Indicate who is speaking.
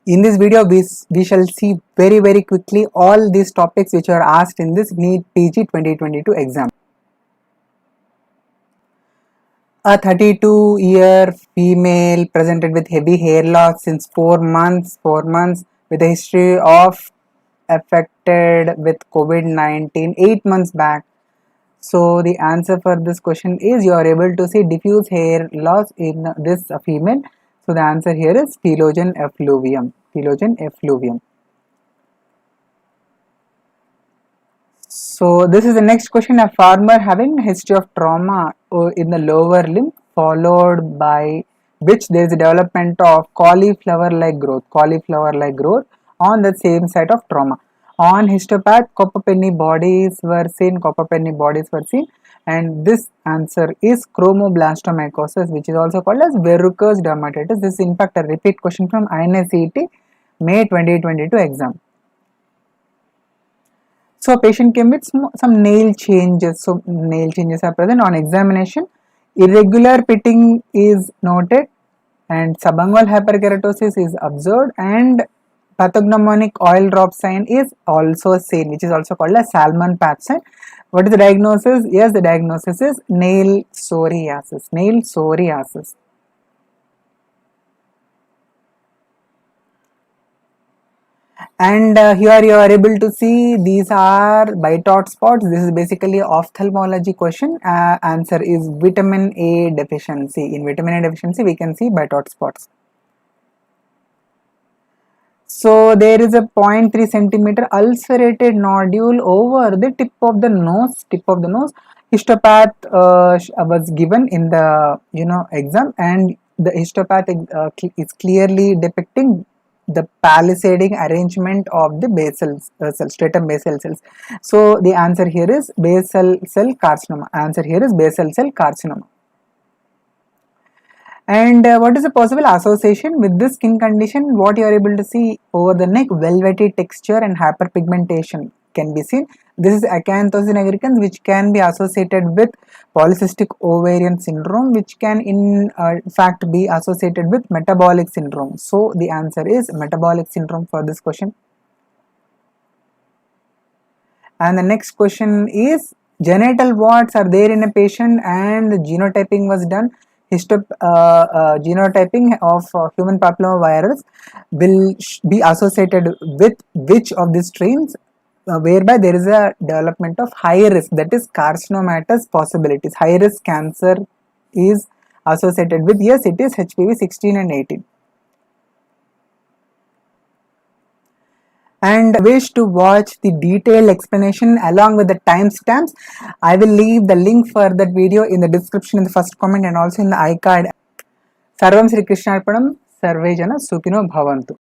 Speaker 1: In this video, we shall see very quickly all these topics which are asked in this NEET PG 2022 exam. A 32-year female presented with heavy hair loss since 4 months with a history of affected with COVID-19 8 months back. So the answer for this question is you are able to see diffuse hair loss in this female. So the answer here is telogen effluvium. Telogen effluvium. So this is the next question. A farmer having a history of trauma in the lower limb followed by which there is a development of cauliflower-like growth on the same site of trauma. On histopath, copperpenny bodies were seen, and this answer is chromoblastomycosis, which is also called as verrucous dermatitis. This is in fact a repeat question from AIIMS May 2022 exam. So patient came with some nail changes. So nail changes are present on examination. Irregular pitting is noted and subungual hyperkeratosis is observed, and pathognomonic oil drop sign is also seen, which is also called as salmon patch sign. What is the diagnosis? Yes, the diagnosis is nail psoriasis. Nail psoriasis. And here you are able to see these are bite spots. This is basically ophthalmology question. Answer is vitamin A deficiency. In vitamin A deficiency, we can see bite spots. So there is a 0.3 centimeter ulcerated nodule over the tip of the nose. Histopath was given in the exam, and the histopath is clearly depicting the palisading arrangement of the basal cells, stratum basal cells. So the answer here is basal cell carcinoma. And what is the possible association with this skin condition? What you are able to see over the neck, velvety texture and hyperpigmentation can be seen. This is acanthosis nigricans, which can be associated with polycystic ovarian syndrome, which can in fact be associated with metabolic syndrome. So the answer is metabolic syndrome for this question. And the next question is genital warts are there in a patient and the genotyping was done. Genotyping of human papillomavirus will be associated with which of these strains, whereby there is a development of high risk, that is carcinomatous possibilities. High risk cancer is associated with, yes, it is HPV 16 and 18. And wish to watch the detailed explanation along with the timestamps. I will leave the link for that video in the description in the first comment and also in the iCard. Sarvam Sri Krishnarpanam, Sarve Jana Sukhino Bhavantu.